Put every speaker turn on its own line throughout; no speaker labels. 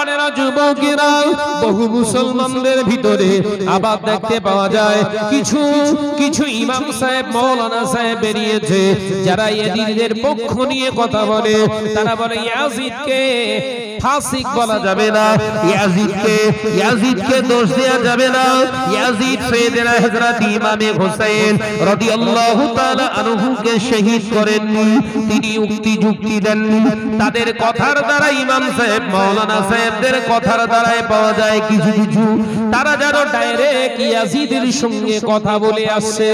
নওজওয়ানেরা যুবকেরা বহু মুসলমানদের ভিতরে আবার দেখতে পাওয়া যায় কিছু কিছু ইমাম সাহেব মাওলানা সাহেব বেরিয়েছে যারা ইয়াজিদের পক্ষ নিয়ে কথা বলে। তারা বলে ইয়াজিদকে ফাসিক বলা যাবে না, ইয়াজিদকে দোষ দেয়া যাবে না। ইয়াজিদ সাইয়েদনা হযরত ইমাম হোসেন রাদিয়াল্লাহু তাআলা আনহুকে শহীদ করেননি, তিনি যুক্তি দেননি। তাদের কথার দ্বারা ইমাম সাহেব মাওলানা সাহেবদের কথার দ্বারাই পাওয়া যায় কিছু কিছু তারা যেন ডাইরেক্ট ইয়াজিদের সঙ্গে কথা বলে আসছে।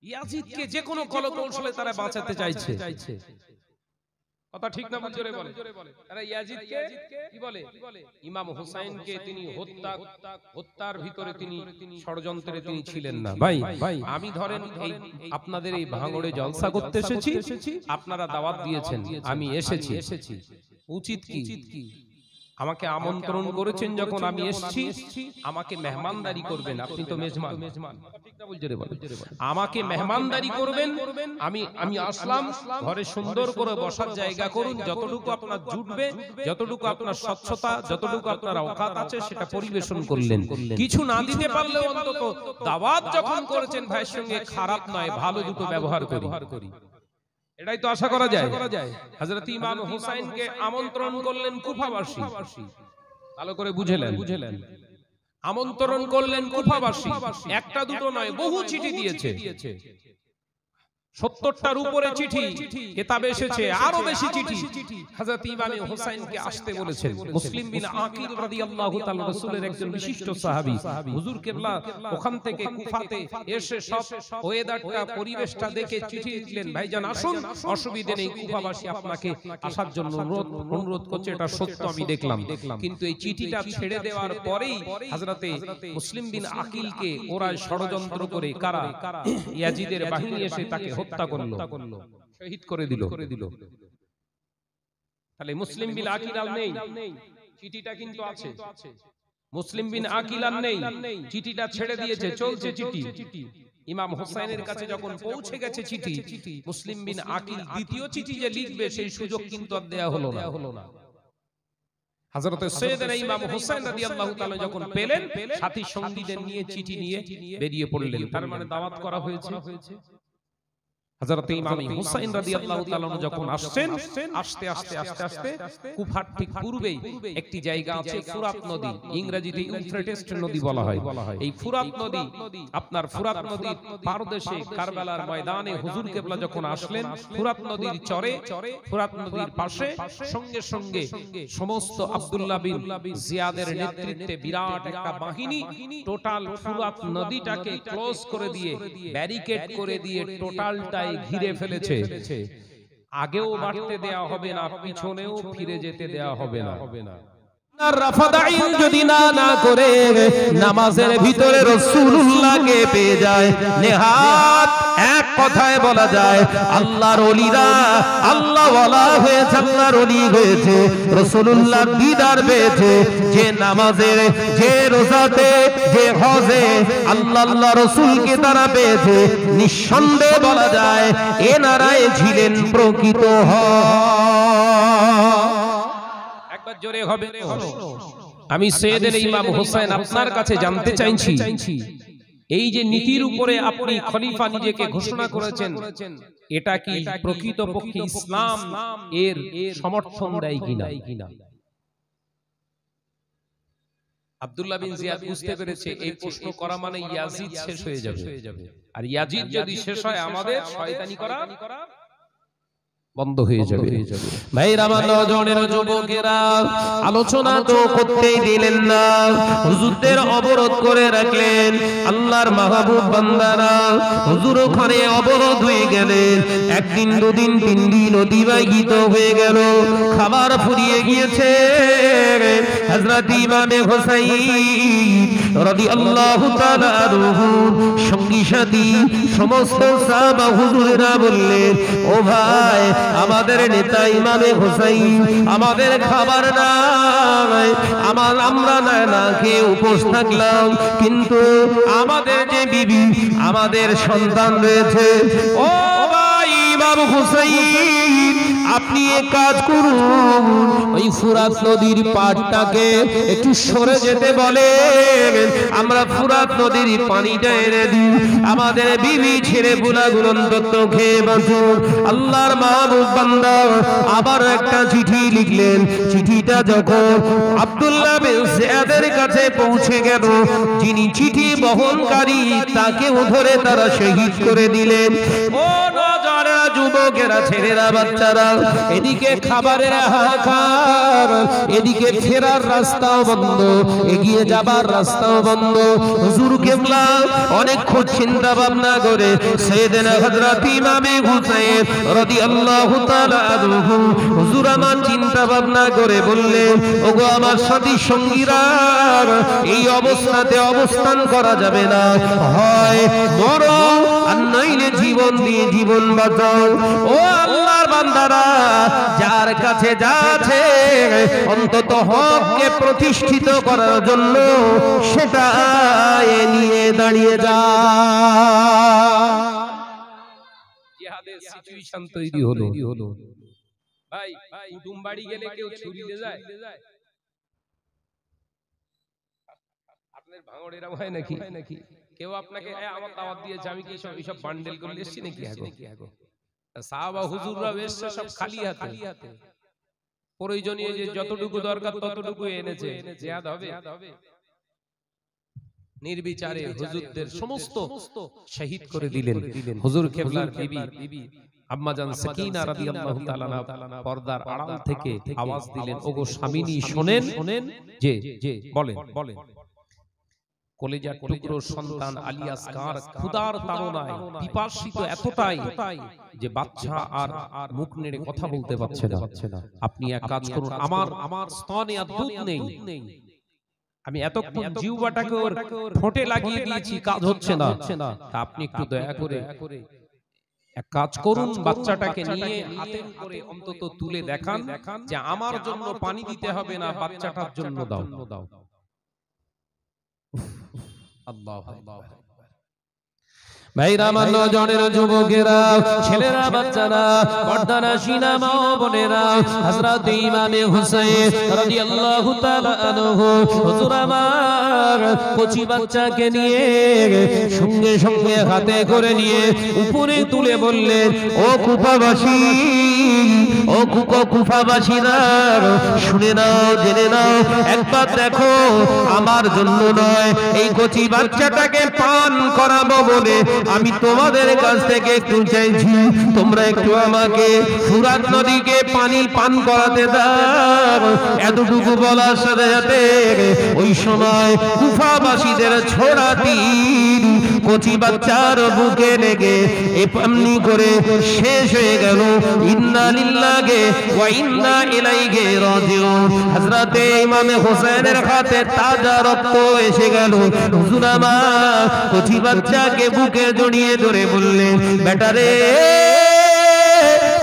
ইয়াজিদকে যে কোনো কলকৌশলে তারা বাঁচাতে চাইছে। কথা ঠিক না ভুল জোরে বলে? তারা ইয়াজিদকে কি বলে? ইমাম হোসেনকে তিনি হত্যার ভিতরে তিনি ষড়যন্ত্রে তিনি ছিলেন না। ভাই আমি ধরেন এই আপনাদের এই ভাঙড়ে জলসা করতে এসেছি, আপনারা দাওয়াত দিয়েছেন, আমি এসেছি, উচিত কি আমাকে আমন্ত্রণ করেছেন, যখন আমি এসেছি আমাকে মেহমানদারি করবেন। আপনি তো মেজমান, ঠিক না বলজরে বলে? আমাকে মেহমানদারি করবেন। আমি আসলাম, ঘরে সুন্দর করে বসার জায়গা করুন, যতটুকু আপনার জুটবে, যতটুকু আপনার স্বচ্ছতা, যতটুকু আপনার অকাত আছে সেটা পরিবেশন করলেন। কিছু না দিতে পারলেও অন্তত দাওয়াত যখন করেছেন ভাইয়ের সঙ্গে খারাপ নয়, ভালো দুটো ব্যবহার করি। এটাই তো আশা করা যায়। হযরত ইমাম হুসাইনকে আমন্ত্রণ করলেন কুফাবাসী, ভালো করে বুঝলেন, আমন্ত্রণ করলেন কুফাবাসী। একটা দুটো নয়, বহু চিঠি দিয়েছে, ৭০টার উপরে চিঠি কিতাবে এসেছে, আরো বেশি চিঠি হযরত ইমাম হুসাইনকে আসতে বলেছেন। মুসলিম বিন আকিল রাদিয়াল্লাহু তাআলা রাসূলের একজন বিশিষ্ট সাহাবী, হুজুর কিবলা ওখান থেকে কুফাতে এসে সব ওয়েদারটা পরিবেশটা দেখে চিঠি লিখলেন, ভাইজান আসুন, অসুবিধা নেই, কুফাবাসী আপনাকে আসার জন্য অনুরোধ করছে, এটা সত্য আমি দেখলাম। কিন্তু এই চিঠিটা ছেড়ে দেওয়ার পরেই হযরতে মুসলিম বিন আকিলকে ওরা ষড়যন্ত্র করে কারা ইয়াজিদের বাহিনী এসে তাকে হত্যা করলো, শহীদ করে দিল। তাহলে মুসলিম বিন আকিল আর নেই, চিঠিটা কিন্তু আছে। মুসলিম বিন আকিল আর নেই, চিঠিটা ছেড়ে দিয়েছে, চলছে চিঠি। ইমাম হোসেনের কাছে যখন পৌঁছে গেছে চিঠি, মুসলিম বিন আকিল দ্বিতীয় চিঠি যে লিখবে সেই সুযোগ কিন্তু আর দেয়া হলো না। হযরত সাইয়েদনা ইমাম হোসেন রাদিয়াল্লাহু তাআলা যখন পেলেন, সাথী সঙ্গীদের নিয়ে চিঠি নিয়ে বেরিয়ে পড়লেন। তার মানে দাওয়াত করা হয়েছে। হযরত ইমাম হুসাইন রাদিয়াল্লাহু তাআলা যখন আসছেন, আস্তে আস্তে কুফার ঠিক পূর্বেই একটি জায়গা আছে ফুরাত নদী, ইংরেজিতে ইউফ্রেটিস নদী বলা হয়। এই ফুরাত নদী, আপনার ফুরাত নদীর পারদেশে কারবালার ময়দানে হুজুর কিবলা যখন আসলেন, ফুরাত নদীর চরে, ফুরাত নদীর পাশে সঙ্গে সঙ্গে সমস্ত আব্দুল্লাহ বিন জিয়াদের নেতৃত্বে বিরাট একটা বাহিনী টোটাল ফুরাত নদীটাকে ক্লোজ করে দিয়ে, ব্যারিকেড করে দিয়ে টোটালটা ঘিরে ফেলেছে। আগেও বাড়তে দেয়া হবে না, পিছনেও ফিরে যেতে দেয়া হবে না। রাফাদাইন যদি না করে নামাজের ভিতরে রাসূলুল্লাহকে পেয়ে যায়, নেহাত এক কথায় বলা যায় আল্লাহর ওলিরা আল্লাহ ওয়ালা হয়েছে, আল্লাহর ওলি হয়েছে, রাসূলুল্লাহ দিদার পেয়েছে। যে নামাজে, যে রোজাতে, যে হজে আল্লাহ রাসূলকে তারা পেয়েছে, নিঃসন্দেহে বলা যায় এনারাই ছিলেন প্রকৃত জোরে হবে। আমি সাইয়েদনা ইমাম হোসেন আপনার কাছে জানতে চাইছি, এই যে নীতির উপরে আপনি খলিফা নিজেকে ঘোষণা করেছেন, এটা কি প্রকৃতপক্ষে ইসলাম এর সমর্থন দেয় কিনা? আব্দুল্লাহ বিন জিয়াদ বুঝতে পেরেছে এই প্রশ্ন করা মানে ইয়াজিদ শেষ হয়ে যাবে, আর ইয়াজিদ যদি শেষ হয় আমাদের শয়তানি করা বন্ধ হয়ে যাবে। ভাইরা আমার, নওজওয়ানেরা, যুবকেরা, আলোচনা তো করতেই দিলেন না, হুজুরদের অবরোধ করে রাখলেন। আল্লাহর মাহবুব বান্দারা হুজুর ওখানে অবরোধ হয়ে গেলেন। একদিন, দুদিন, 3 দিন অতিবাহিত হয়ে গেল, খাবার ফুরিয়ে গিয়েছে। হযরত ইমাম হোসেন রাদিয়াল্লাহু তাআলা আনহু সঙ্গী সাথী সমস্ত সাহাবা হুজুরেরা বললেন, ও ভাই, আমাদের নেতা ইমামে হোসেন, আমাদের খাবার নাই, আমরা না খেয়ে উপোস থাকলাম, কিন্তু আমাদের যে বিবি, আমাদের সন্তান রয়েছে, ও ভাই ইমাম হোসেন,
আপনি এক কাজ করুন, ওই ফুরাত নদীর পাড়টাকে একটু সরে যেতে বলেন, আমরা ফুরাত নদীর পানিটা এনে দিই, আমাদের বিবি ছেড়ে বুলাগুলো অন্তত খেয়ে বাঁচুন। আল্লাহর মাহবুব বান্দা আবার একটা চিঠি লিখলেন। চিঠিটা যখন আব্দুল্লাহ বিন জিয়াদের কাছে পৌঁছে গেল, যিনি চিঠি বহনকারী তাকেও ধরে তারা শহীদ করে দিলেন। ও নওজোয়ানেরা, যুবকেরা, ছেলেরা, বাচ্চারা, এদিকে খাবারের হাহাকার, এদিকে ফেরার রাস্তাও বন্ধ, এগিয়ে যাবার রাস্তাও বন্ধ। হুজুর কিবলা অনেকক্ষণ চিন্তা ভাবনা করে সাইয়েদনা হযরত ইমামে হুসাইন রাদিয়াল্লাহু তাআলা আনহু হুজুর আমার চিন্তা ভাবনা করে বললেন, ওগো আমার সাথী সঙ্গীরা, এই অবস্থাতে অবস্থান করা যাবে না, হয় মরো আর নইলে জীবন দিয়ে জীবন বাঁচাও। ও আল্লাহর বান্দারা, যার কাছে যা আছে অন্তত হককে প্রতিষ্ঠিত করার জন্য সেটা নিয়ে দাঁড়িয়ে যা।
জিহাদের সিচুয়েশন তৈরি হলো। ভাই, কুটুম বাড়ি গেলে কেউ ছুরি নিয়ে যায়? আপনাদের ভাঙড়েরা হয় নাকি? কেউ আপনাকে আমার দাওয়াত দিয়েছে, আমি কি সব বান্ডেল করে এসেছি নাকি? সাহাবা হুজুররা এসেছে সব খালি হাতে, প্রয়োজনীয় যে যতটুকু দরকার ততটুকু এনেছে। জিহাদ হবে? নির্বিচারে হুজুরদের সমস্ত শহীদ করে দিলেন। হুজুর কিবলার বিবি আম্মাজান সাকিনা রাদিয়াল্লাহু তাআলা পর্দার আড়াল থেকে আওয়াজ দিলেন, ওগো স্বামীনি শোনেন, যে বলেন। কলেজার টুকরো সন্তান আলী আসগার ক্ষুধার তাড়নায় পিপাসিত এতটাই যে বাচ্চা আর মুখ নেড়ে কথা বলতে পারছে না। আপনি এক কাজ করুন, আমার স্তনে আর দুধ নেই, আমি এতক্ষণ জিহ্বাটাকে ওর ঠোঁটে লাগিয়ে দিয়েছি, কাজ হচ্ছে না, তা আপনি একটু দয়া করে এক কাজ করুন, বাচ্চাটাকে নিয়ে হাতে করে অন্তত তুলে দেখান যে আমার জন্য পানি দিতে হবে না, বাচ্চাটার জন্য দাও। আল্লাহু আকবার।
ভাইরা, আমার নজনের যুবকেরা, ছেলেরা, বাচ্চারা, পর্দানা সিনা মা বোনেরা, হযরত ইমামে হুসাইন রাদিয়াল্লাহু তাআলা আনহু হুজুর আমার কচি বাচ্চাকে নিয়ে সঙ্গে সঙ্গে হাতে করে নিয়ে উপরে তুলে বললেন, ও কুফাবাসী, ও কুফাবাসীরা, শুনে নাও, জেনে নাও, একবার দেখো, আমার জন্য নয়, এই কচি বাচ্চাটাকে পান করাবো বলে আমি তোমাদের কাছ থেকে একটু চাইছি, তোমরা একটু আমাকে ফুরাত নদীকে পানি পান করাতে দাও। এতটুকু বলার সাথে সাথে ওই সময় কুফাবাসীদের ছোড়া তীর কচি বাচ্চার বুকে লেগে এমনি করে শেষ হয়ে গেল। ইন্না লিল্লাহি ওয়া ইন্না ইলাইহি রাজিউন। হযরতে ইমামে হোসেনের হাতে তাজা রক্ত এসে গেল। হুজুর আমার কচি বাচ্চাকে বুকে জড়িয়ে ধরে বললেন, বেটারে,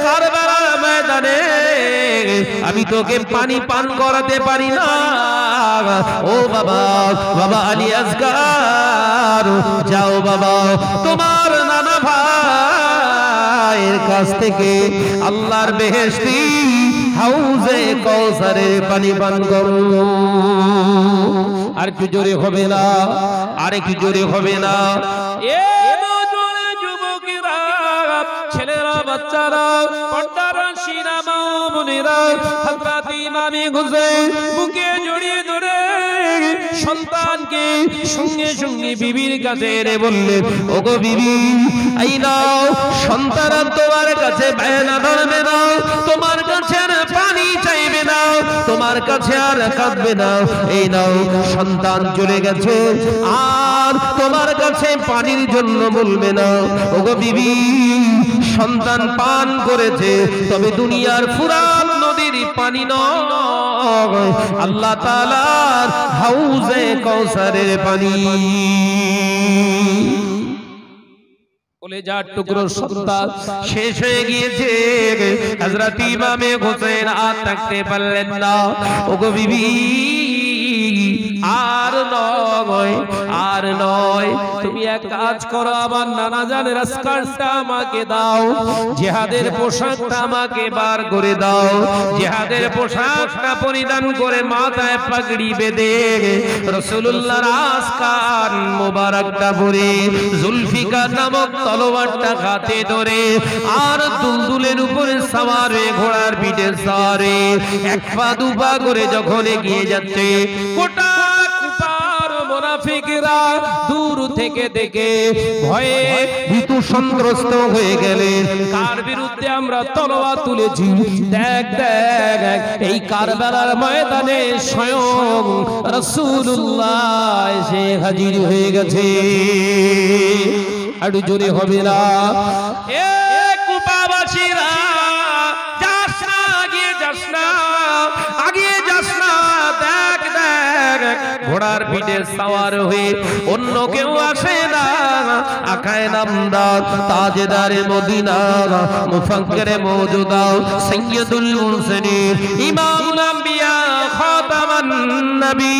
কারবালার ময়দানে আমি তোকে পানি পান করাতে পারি না। ও বাবা, বাবা আলী আসগার, যাও বাবা, তোমার নানা ভাইয়ের কাছ থেকে আল্লাহর বেহেশতি হাউজে কাউসারে পানি পান করো। আর কি জোরে হবে না, আর কি জোরে হবে না। ছেলেরা, বাচ্চারা, পর্দার সিনা মা বোনেরা, হযরত ইমামে হুসাইন বুকে জড়িয়ে ধরে সন্তানকে সঙ্গে সঙ্গে বিবির কাছে এনে বললেন, ওগো বিবি, এই নাও, সন্তান তোমার কাছে বায়না ধরবে না, তোমার কাছে আর পানি চাইবে না, তোমার কাছে আর কাঁদবে না, এই নাও, সন্তান চলে গেছে, আর তোমার কাছে পানির জন্য বলবে না। ওগো বিবি, সন্তান পান করেছে, তবে দুনিয়ার ফুরাত নদীর পানি নয়, আল্লাহ তাআলার হাউজে কাউসারের পানি। কলেজার টুকরো সন্তান শেষ হয়ে গিয়েছে। হযরত ইমামে হোসেন আর থাকতে পারলেন না। ওগো বিবি, আর নয়, আর নয়। তুমি এক কাজ করো, আমার নানা জানের স্কার্টটা আমাকে দাও, জিহাদের পোশাকটা আমাকে বার করে দাও। জিহাদের পোশাকটা পরিধান করে মাথায় পাগড়ি বেঁধে রাসূলুল্লাহর আসকার মোবারকটা পরে জুলফিকার নামক তলোয়ারটা হাতে ধরে আর দুলদুলের উপরে সাওয়ার হয়ে ঘোড়ার পিঠে সারে এক পা দুপা করে যখন এগিয়ে যাচ্ছে, গোটা কুফার মুনাফিকরা দূর থেকে দেখে ভয়ে ভীতু সন্ত্রস্ত হয়ে গেলেন। কার বিরুদ্ধে আমরা তলোয়ার তুলেছি? দেখ দেখ, এই কারবালার ময়দানে স্বয়ং রাসূলুল্লাহ এসে হাজির হয়ে গেছে। আরো জোরে হবে না? এ কুফাবাসীরা, যাস না, আগিয়ে যাস না, আগিয়ে যাস না। দেখ দেখ, ঘোড়ার পিঠে সাওয়ার হয়ে অন্য কেউ আসে না, আকায়ে নামদার তাজদারে মদিনা মুফাক্কিরে মওজুদা সাইয়্যিদুল মুরসালিন ইমামুল আম্বিয়া খাতামান নবী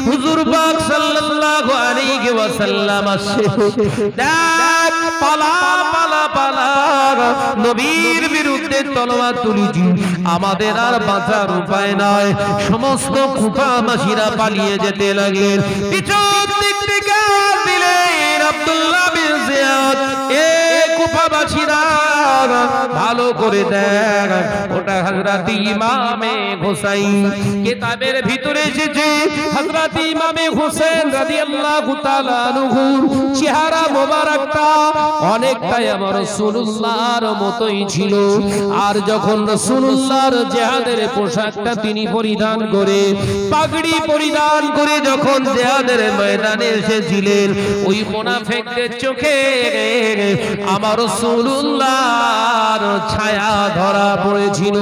হুজুর পাক সাল্লাল্লাহু আলাইহি ওয়াসাল্লাম আসে। দেখ, পালা পালা পালা, নবীর বিরুদ্ধে তলোয়ার তুলেছি, আমাদের আর বাঁচার উপায় নাই। সমস্ত কুফাবাসীরা পালিয়ে যেতে লাগলেন। পিছন দিক থেকে দিলেন আব্দুল্লাহ বিন জিয়াদ। এ কুফাবাসীরা, ভালো করে দেখ, ওটা হযরত ইমামে হুসাইন। কিতাবের ভিতরে এসেছে হযরত ইমামে হুসাইন রাদিয়াল্লাহু তাআলা আনহু চেহারা মোবারকটা অনেকটাই আমার রাসূলুল্লাহর মতোই ছিল। আর যখন রাসূলুল্লাহর জিহাদের পোশাকটা তিনি পরিধান করে, পাগড়ি পরিধান করে যখন জিহাদের ময়দানে এসেছিলেন, ওই মুনাফিকদের চোখে আমার রাসূলুল্লাহর ছায়া ধরা পড়েছিল।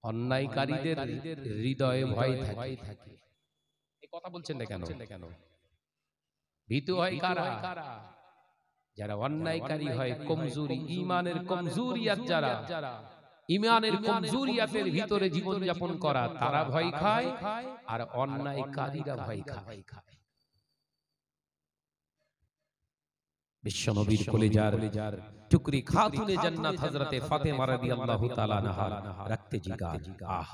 অন্যায়কারীদের হৃদয়ে ভয় থাকে। এই কথা বলছেন না কেন? ভীতু হয় কারা? যারা অন্যায়কারী হয়, কমজোরি, ঈমানের কমজোরিয়াত, যারা ঈমানের কমজোরিয়াতের ভিতরে জীবন যাপন করা, তারা ভয় খায়, আর অন্যায়কারীরা ভয় খায়। বিশ্বনবীর কলিজার টুকরি খাতুনে জান্নাত হযরতে ফাতেমা রাদিয়াল্লাহু তাআলা আনহা রাখতে জিগান, আহ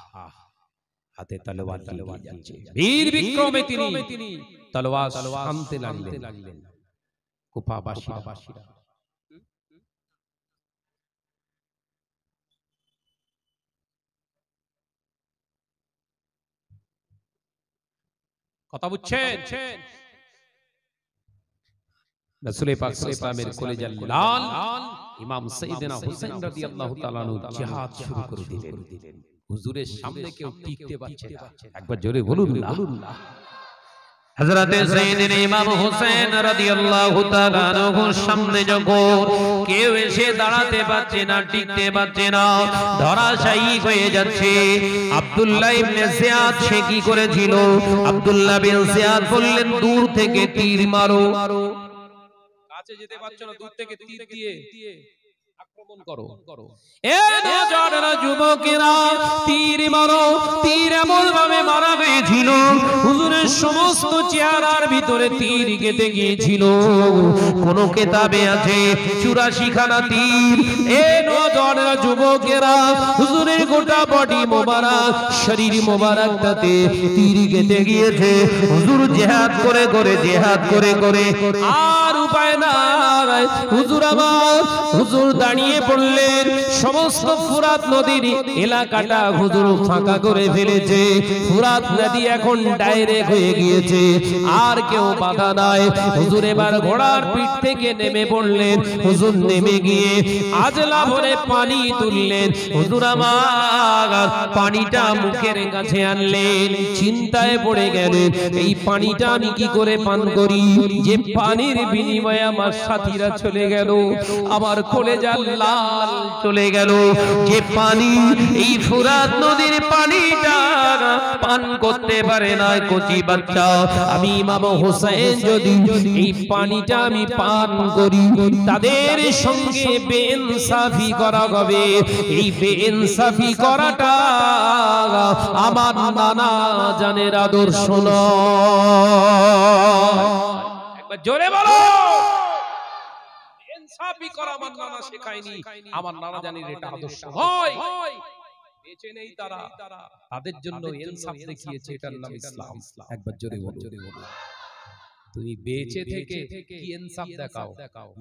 হাতে তলোয়ার নিয়ে যাচ্ছে, বীর বিক্রমে তিনি তলোয়ার শামতে লাগলেন। কুফাবাসীরা কথা বুঝছেন? রাসূল পাক সাল্লাল্লাহু আলাইহি ওয়াসাল্লামের কলিজার লাল ইমাম সাইয়েদনা হুসাইন রাদিয়াল্লাহু তাআলা আনহু জিহাদ শুরু করে দিলেন। হুজুরের সামনে কেউ টিকতে পারছে না। একবার জোরে বলুন না। হযরতে সাইয়েদনা ইমাম হুসাইন রাদিয়াল্লাহু তাআলা আনহুর সামনে যখন কেউ এসে দাঁড়াতে পারছে না, টিকতে পারছে না, ধরাশায়ী হয়ে যাচ্ছে। আব্দুল্লাহ ইবনে জিয়াদ সে কি করেছিল? আব্দুল্লাহ বিন জিয়াদ বললেন, দূর থেকে তীর মারো। কাছে যেতে পারছো না, দূর থেকে তীর দিয়ে আক্রমণ করো। এ নওজওয়ানেরা, যুবকেরা, তীর মারো। তীর এমন ভাবে মারা হয়েছিল, হুজুরের সমস্ত চেহারার ভিতরে তীর গেঁথে গিয়েছিল। কোন কিতাবে আছে 84 খানা তীর। এ নওজওয়ানেরা, যুবকেরা, হুজুরের গোটা বডি মোবারক, শরীর মোবারকটাতে তীর গেঁথে গিয়েছে। হুজুর জিহাদ করে করে আর উপায় নাই। হুজুর দাঁড়িয়ে পড়লেন। সমস্ত ফুরাত নদীর এলাকাটা হুজুর ফাঁকা করে ফেলেছে। ফুরাত নদী এখন ডাইরেক্ট হয়ে গিয়েছে, আর কেউ বাধা নাই। হুজুর এবার ঘোড়ার পিঠ থেকে নেমে পড়লেন। হুজুর নেমে গিয়ে আজলা ভরে পানি তুললেন। হুজুর আমার পানিটা মুখের কাছে আনলেন। চিন্তায় পড়ে গেলেন, এই পানিটা আমি কি করে পান করি, যে পানির বিনিময়ে আমার সাথীরা চলে গেল, আমার কলেজা লাল চলে গেল। যে পানি, এই ফুরাত নদীর পানিটা পান করতে পারে না কচি বাচ্চা, আমি ইমাম হোসেন যদি এই পানিটা আমি পান করি, তাদের সঙ্গে বেইনসাফি করা হবে। এই বেইনসাফি করাটা আমার নানা জানের আদর্শ নয়। একবার জোরে বলো, বেইনসাফি করা আমার নানা শেখায়নি, আমার নানা জানের এটা আদর্শ হয়। বেঁচে নেই তারা, তাদের জন্য ইনসাফ দেখিয়েছে, এটার নাম ইসলাম। একবার জোরে বলো, তুমি বেঁচে থেকে কি ইনসাফ দেখাও?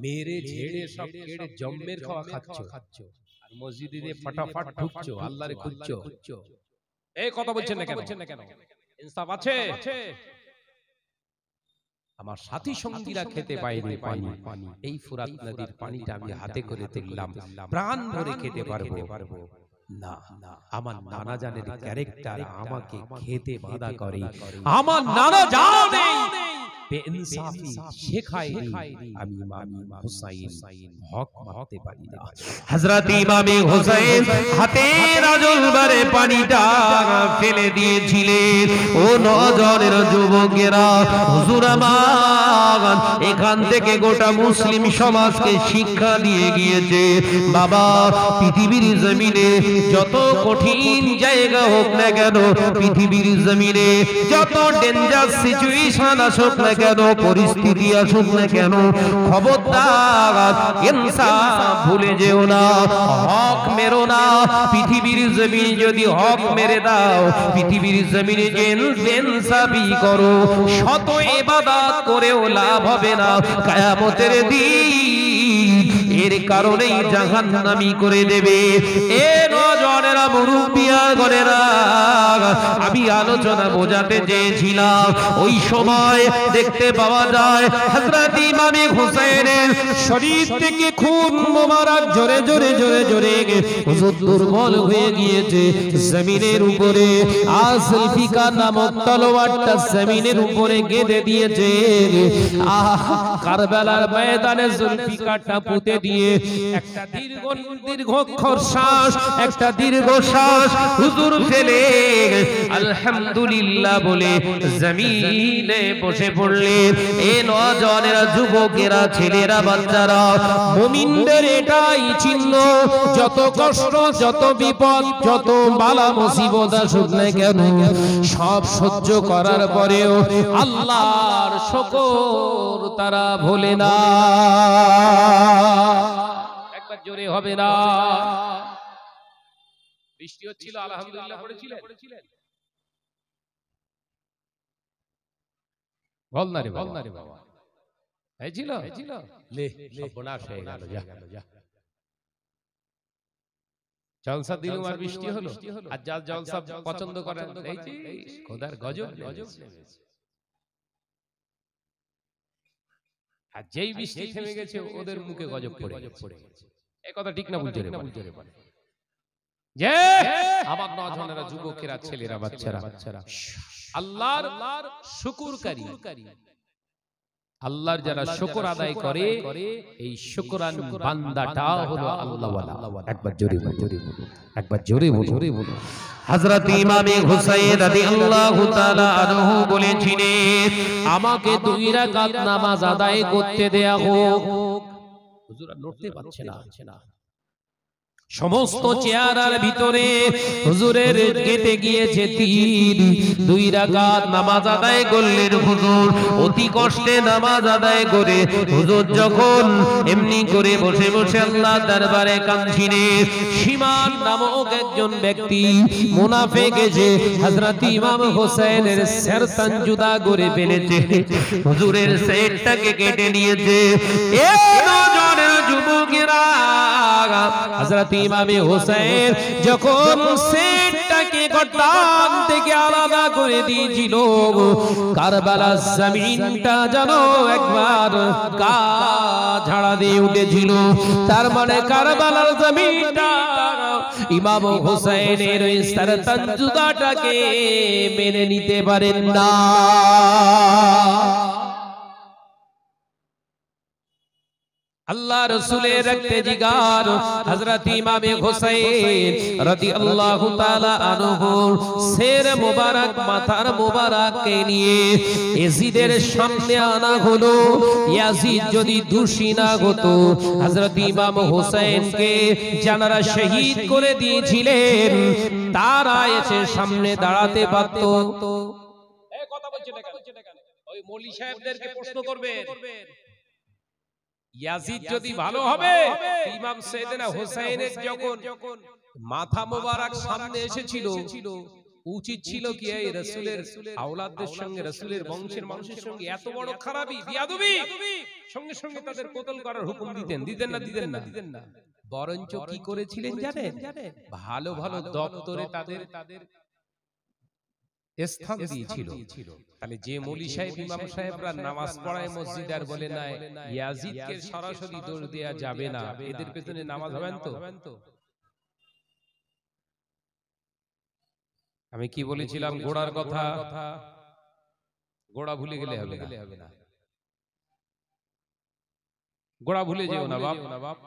মেরে ঝেড়ে সব কেড়ে জম্মের খাওয়া খাচ্ছ, আর মসজিদে ফটাফট ঢুকছো, আল্লাহরে খুঁজছো। এই কথা বলছেন না কেন? ইনসাফ আছে? আমার সাথী সঙ্গীরা খেতে পায়নি পানি, এই ফুরাত নদীর পানিটা আমি হাতে করে দেখলাম, প্রাণ ভরে খেতে পারবো না। আমার নানা জানের ক্যারেক্টার আমাকে খেতে বাধা করে, আমার নানা জানে বেইনসাফি শেখায়নি, আমি ইমাম হুসাইন হক মানতে পারি না। হযরত ইমাম হুসাইন হাতের আজলবারে পানিটা ফেলে দিয়েছিলেন। ও নজরের যুবকেরা, হুজুর আমার এখান থেকে গোটা মুসলিম সমাজকে শিক্ষা দিয়ে গিয়েছে, বাবা পৃথিবীর জমিনে যত কঠিন জায়গা হোক না কেন, পৃথিবীর জমিনে যত ডেঞ্জার সিচুয়েশন আসুক না কেন, পরিস্থিতি আসুক না কেন, খবরদার ইনসাফ ভুলে যেও না, হক মেরো না। পৃথিবীর জমিনে যদি হক মেরে দাও, পৃথিবীর জমিনে যে ইনসাফি করো, শত ইবাদত করেও লাভ হবে না। কিয়ামতের দিন এর কারণেই জাহান্নামী করে দেবে। এ নজরেরা, মুরব্বিয়াগণেরা, আমি আলোচনা বোঝাতে চেয়েছিলাম, ওই সময় দেখতে পাওয়া যায় হযরত ইমাম হুসাইনের শরীর থেকে খুন মোবারক জোরে জোরে জোরে জোরে হুজুর দুর্বল হয়ে গিয়েছে। জমিনের উপরে আসলফিকা নামক তলোয়ারটা জমিনের উপরে গেঁথে দিয়েছে। কারবালার ময়দানে জুলফিকারটা পুঁতে দিয়ে একটা দীর্ঘক্ষণ শ্বাস, একটা দীর্ঘ শ্বাস হুজুর ফেলে আলহামদুলিল্লাহ বলে জমিনে বসে পড়লেন। এ নওজওয়ানেরা, যুবকেরা, ছেলেরা, বাচ্চারা, মুমিনদের এটাই চিহ্ন, যত কষ্ট, যত বিপদ, যত বালা মুসিবত আসুক না কেন, সব সহ্য করার পরেও আল্লাহর শুকর তারা ভোলে না। একবার জোরে হবে না? বৃষ্টি হচ্ছিল, আলহামদুলিল্লাহ পড়েছিলেন? বল না রে বাবা, হয়েছিল? লে সর্বনাশ হয়ে গেল। জলসা দিলুম আর বৃষ্টি হলো, আর যার জলসা পছন্দ করেন এই যে খোদার গজব। আর যেই বৃষ্টি থেমে গেছে, ওদের মুখে গজব পড়ে গেছে। এই কথা ঠিক না? বুঝতে পারে যে আমার নওজওয়ানেরা, যুবকেরা, ছেলেরা, বাচ্চারা, আল্লাহর শুকরকারী, আল্লাহর যারা শুকর আদায় করে, এই শুকরান বান্দাটা হলো আল্লাহওয়ালা। একবার জোরে বলো, একবার জোরে বলো। হযরত ইমাম হুসাইন রাদিয়াল্লাহু তাআলা আনহু বলেছিলেন, আমাকে 2 রাকাত নামাজ আদায় করতে দেয়া হোক। হুজুর নড়তে পারছে না। সমস্ত চেহারার ভিতরে হুজুরের গেটে গিয়েছে তীর। 2 রাকাত নামাজ আদায় করলেন হুজুর, অতি কষ্টে নামাজ আদায় করে হুজুর যখন এমনি করে বসে বসে আল্লাহ দরবারে কাঁদছিলেন, সীমান নামক একজন ব্যক্তি মুনাফিক এসে হযরত ইমাম হোসেনের সেরতান জুদা করে ফেলেছে, হুজুরের সেটটাকে কেটে নিয়েছে। এ নজরের যুবকেরা, হযরত ইমাম হোসেন যখন সেটটাকে গর্দান থেকে আলাদা করে দিয়েছিল, কারবালার জমিনটা যেন একবার গা ঝাড়া দিয়ে উঠেছিল। তার মানে কারবালার জমিনটা ইমাম হোসেনের ওই সেরতান জুদাটাকে মেনে নিতে পারেন না। আল্লাহ রাসূলের রক্তে জিগার হযরত ইমামে হুসাইন রাদিয়াল্লাহু তাআলা আনহু সির মোবারক মাথার মোবারককে নিয়ে ইয়াজিদের সামনে আনা হলো। ইয়াজিদ যদি দোষী না হতো হযরত ইমাম হুসাইনকে যারা শহীদ করে দিয়েছিলেন তারা এসে সামনে দাঁড়াতে পারত।
এই কথা বলছেন কেন? ওই মৌলী সাহেবদেরকে প্রশ্ন করবেন, ইয়াজিদ যদি ভালো হবে, ইমাম সাইয়েদনা হুসাইনের যখন মাথা মোবারক সামনে এসেছিল, উচিত ছিল কি এই রাসূলের আওলাদদের সঙ্গে, রাসূলের বংশের মানুষের সঙ্গে এত বড় খারাপি, বিয়াদবি, সঙ্গে সঙ্গে তাদের কতল করার হুকুম দিতেন না। বরঞ্চ কি করেছিলেন জানেন? ভালো ভালো দপ্তরে তাদের স্থান দিয়েছিল। তাহলে যে মৌলী সাহেব ইমাম সাহেবরা নামাজ পড়ায় মসজিদ আর বলে না ইয়াজিদকে সরাসরি দোষ দেয়া যাবে না, এদের পেছনে নামাজ হবেন তো? আমি কি বলেছিলাম ঘোড়ার কথা? ঘোড়া ভুলে গেলে হবে না, ঘোড়া ভুলে যেও না বাপ।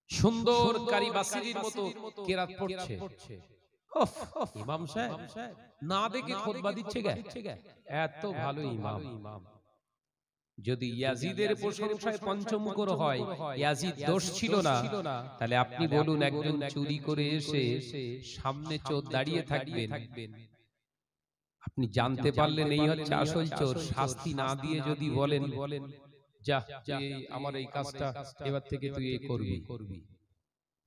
সুন্দর কারি বাসিরির মতো কেরাত পড়ছে, ইমাম সাহেব না দেখে খুতবা দিচ্ছে এত ভালো ইমাম। যদি ইয়াজিদের প্রশংসায় পঞ্চমুখর হয়, ইয়াজিদ দোষ ছিল না, তাহলে আপনি বলুন একজন চুরি করে এসে সামনে চোর দাঁড়িয়ে থাকবেন, আপনি জানতে পারলেন এই হচ্ছে আসল চোর, শাস্তি না দিয়ে যদি বলেন যা আমার এই কাজটা এবার থেকে তুই এই করবি,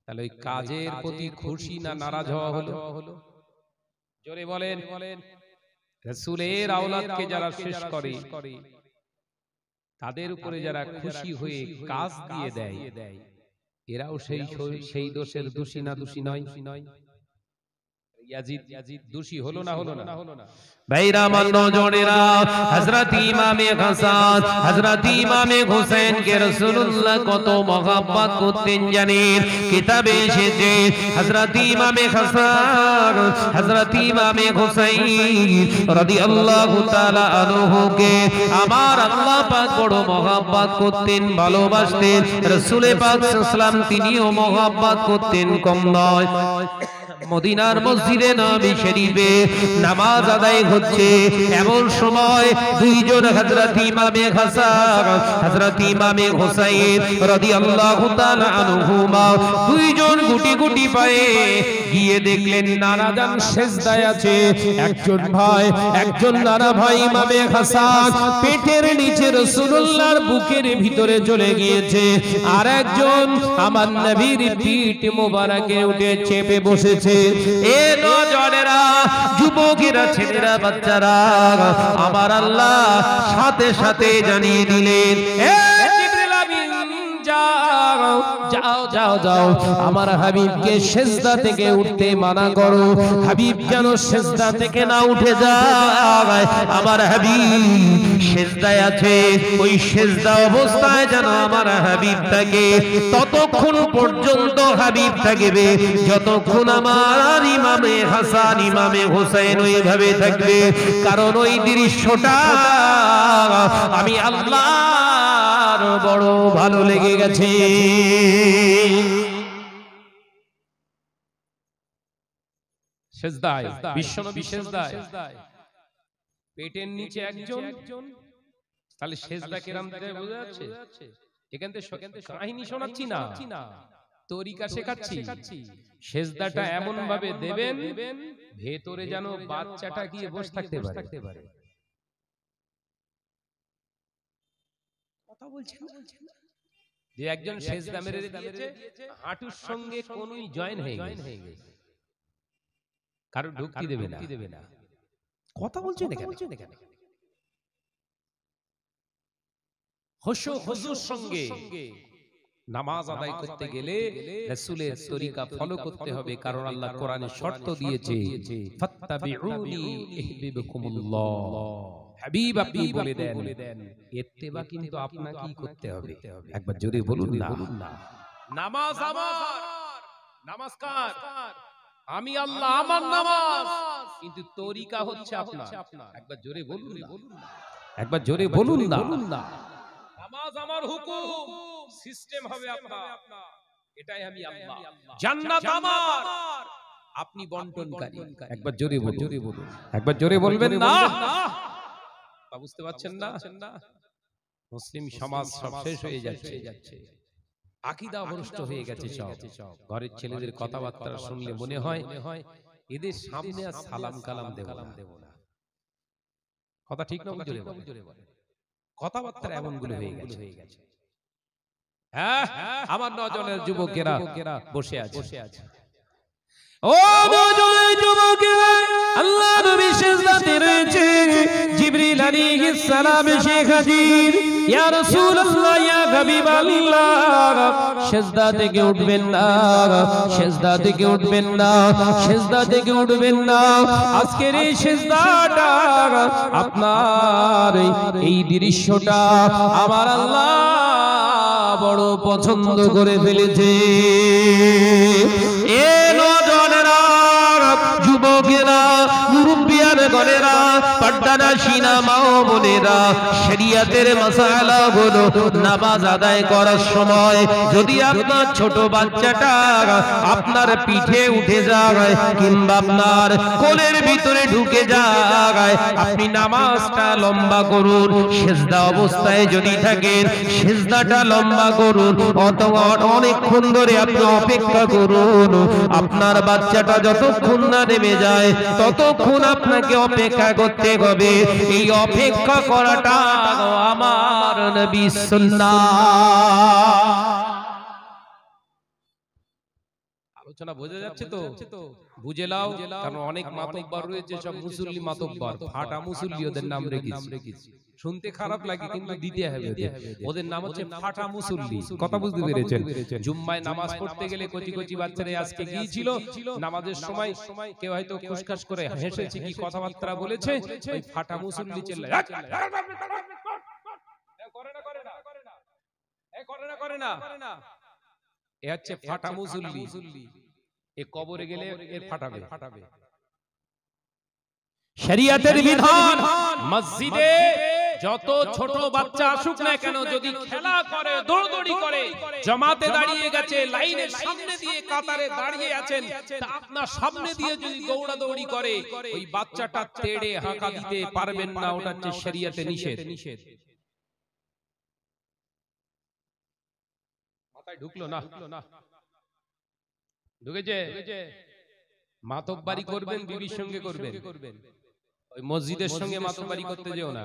তাহলে ওই কাজের প্রতি খুশি না নারাজ হওয়া হলো? জোরে বলেন। রাসূলের আওলাদকে যারা শেষ করে তাদের উপরে যারা খুশি হয়ে কাজ দিয়ে দেয়, এরাও সেই দোষের দোষী না দোষী নয়? ইয়াজিদ দোষী হলো না? ভাইরা আমার নজরেরা, হযরত ইমামে হাসান হযরত ইমামে হোসেন কে রাসূলুল্লাহ কত মহব্বত করতেন জানেন? কিতাবে এসেছে হযরত ইমামে হাসান হযরত ইমামে হুসাইন রাদিয়াল্লাহু তাআলা আনহুকে আমার আল্লাহ পাক বড় মহব্বত করতেন, ভালোবাসতেন। রাসূল পাক সাল্লাল্লাহু আলাইহি ওয়াসাল্লাম তিনিও মহব্বত করতেন, কম নয়। মদিনার মসজিদে নববী শরীফে নামাজ আদায় হচ্ছে, এমন সময় দুইজন হযরত ইমামে হাসান হযরত ইমামে হুসাইন রাদিয়াল্লাহু তাআলা আনহুমা দুইজন গুটি গুটি পায়ে গিয়ে দেখলেন নানাজান সেজদায় আছে। একজন নানা ভাই ইমামে হাসান পেটের নিচে রাসূলুল্লাহর বুকের ভিতরে চলে গিয়েছে, আর একজন আমার নবীর পিঠ মোবারকে উঠে চেপে বসেছে। এ নজরেরা, যুবকেরা, ছেলেরা, বাচ্চারা, আমার আল্লাহ সাথে সাথে জানিয়ে দিলেন, যাও আমার হাবিবকে সেজদা থেকে উঠতে মানা করো। হাবিব যেন সেজদা থেকে না উঠে যায়। আমার হাবিব সেজদায় আছে, ওই সেজদা অবস্থায় যেন আমার হাবিব থাকে। ততক্ষণ পর্যন্ত হাবিব থাকবে যতক্ষণ আমার ইমামে হাসান ইমামে হোসেন ওইভাবে থাকবে। কারণ ওই দৃশ্যটা আমি আল্লাহর বড় ভালো লেগে গেছে। সেজদায়, বিশ্বনবী সেজদায়, পেটের নিচে একজন, তাহলে সেজদা কেরাম দিতে বোঝা যাচ্ছে। এখান থেকে কাহিনী শোনাচ্ছি না, তরিকা শেখাচ্ছি। সেজদাটা এমন ভাবে দেবেন ভেতরে যেন বাচ্চাটা গিয়ে বসে থাকতে পারে। কথা বলছেন না? যে একজন সেজদা মেরে দিয়েছে, হাঁটুর সঙ্গে কোনই জয়েন হয়ে গেছে, কারো ঢুকতে দেবে না। কথা বলছেন এখানে? হুজুর সঙ্গে নামাজ আদায় করতে গেলে রাসূলের তরিকা ফলো করতে হবে। কারণ আল্লাহ কোরআনে শর্ত দিয়েছে, ফাত্তাবিউনি ইহবিবকুমুল্লাহ। হাবিব আপনি বলে দেন, ইত্তেবা কিন্তু আপনাকেই করতে হবে। একবার জোরে বলুন না। নামাজ আমার, নামাজ কার? আমি আল্লাহ, আমার নামাজ, কিন্তু তরিকা হচ্ছে আপনার। একবার জোরে বলুন না, একবার জোরে বলুন না। নামাজ আমার হুকুম, সিস্টেম হবে আপনার, এটাই আমি আল্লাহ, জান্নাত আমার, আপনি বন্টনকারী। একবার জোরে বলুন, একবার জোরে বলবেন না, বুঝতে পারছেন না? মুসলিম সমাজ সব শেষ হয়ে যাচ্ছে, আকীদা ভ্রষ্ট হয়ে গেছে সব। ঘরের ছেলেদের কথাবার্তা শুনলে মনে হয় এদের সামনে আর সালাম কালাম দেব না। কথা ঠিক না? জোরে বলে কথাবার্তা এমন গুলো হয়ে গেছে। হ্যাঁ, আমার নজনের যুবকেরা বসে আছে।
ও নজনের যুবকেরা, আল্লাহ নবী সিজদাতে রয়েছে, জিবরিল আলাইহিস সালাম এসে হাজির। ইয়া রাসূলুল্লাহ, ইয়া হাবিবাল্লাহ, সিজদা থেকে উঠবেন না, সিজদা থেকে উঠবেন না, সিজদা থেকে উঠবেন না। আজকের এই সিজদাটা আপনার, এই দৃশ্যটা আমার আল্লাহ বড় পছন্দ করে ফেলেছে। এ নজনেরা, যুবকেরা, মুরব্বিয়ান গণেরা, পর্দানা সিনা মাও বোনেরা, শরিয়াতের মাসালা হলো নামাজ আদায় করার সময় যদি আপনার ছোট বাচ্চাটা আপনার পিঠে উঠে যায় কিংবা আপনার কোলের ভিতরে ঢুকে যায়, আপনি নামাজটা লম্বা করুন। সিজদা অবস্থায় যদি থাকেন, সিজদাটা লম্বা করুন, অনেকক্ষণ ধরে আপনি অপেক্ষা করুন। আপনার বাচ্চাটা যতক্ষণ না নেমে যায় ততক্ষণ আপনাকে অপেক্ষা করতে হবে। এই অপেক্ষা করাটা আমার নবীর সুন্নাহ।
আলোচনা বোঝা যাচ্ছে তো? বুঝে নাও, কারণ অনেক মাতব্বর রয়েছে, সব মুসল্লি মাতব্বর, ফাটা মুসল্লি ওদের নাম রেখেছি। শুনতে খারাপ লাগে কিন্তু দিতে হবে, ওদের নাম হচ্ছে ফাটা মুসল্লি। কথা বুঝতে পেরেছেন? জুম্মায় নামাজ পড়তে গেলে কচি কচি বাচ্চারা আজকে গিয়েছিল, নামাজের সময় কেউ হয়তো খুশখাস করে হেসেছে, কি কথাবার্তা বলেছে, ওই ফাটা মুসল্লি চেল্লায়, করে না, এ হচ্ছে ফাটা মুসল্লি। এ কবরে গেলে এর ফাটাবে।
শরিয়াতের বিধান,
মসজিদে যত ছোট বাচ্চা আসুক না কেন, যদি খেলা করে, দৌড়দৌড়ি করে, জামাতে দাঁড়িয়ে গেছে, লাইনের সামনে দিয়ে কাতারে দাঁড়িয়ে আছেন, তা আপনার সামনে দিয়ে যদি দৌড়াদৌড়ি করে, ওই বাচ্চাটা তেড়ে হাঁকা দিতে পারবেন না। ওটা হচ্ছে শরিয়াতে নিষেধ। মাথায় ঢুকলো না? ঢুকেছে? মাতব্বারি করবেন বিবির সঙ্গে করবেন, ওই মসজিদের সঙ্গে মাতব্বারি করতে যেও না।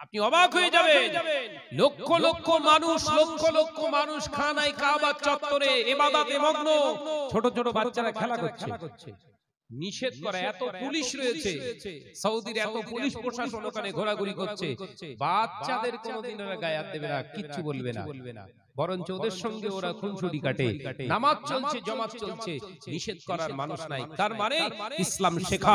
আপনি অবাক হয়ে যাবেন, লক্ষ লক্ষ মানুষ খানায় কাবা চত্বরে ইবাদতে মগ্ন, ছোট ছোট বাচ্চারা খেলা করছে। নিষেধ করা, এত পুলিশ রয়েছে সৌদির, এত পুলিশ প্রশাসন ওখানে ঘোরাঘুরি করছে, বাচ্চাদের কোনোদিন ওরা গায়ে হাত দেবে না, কিচ্ছু বলবে না, বরঞ্চ ওদের সঙ্গে ওরা খুনসুটি কাটে। নামাজ চলছে, জামাত চলছে, নিষেধ করার মানুষ নাই। তার মানে ইসলাম শেখায়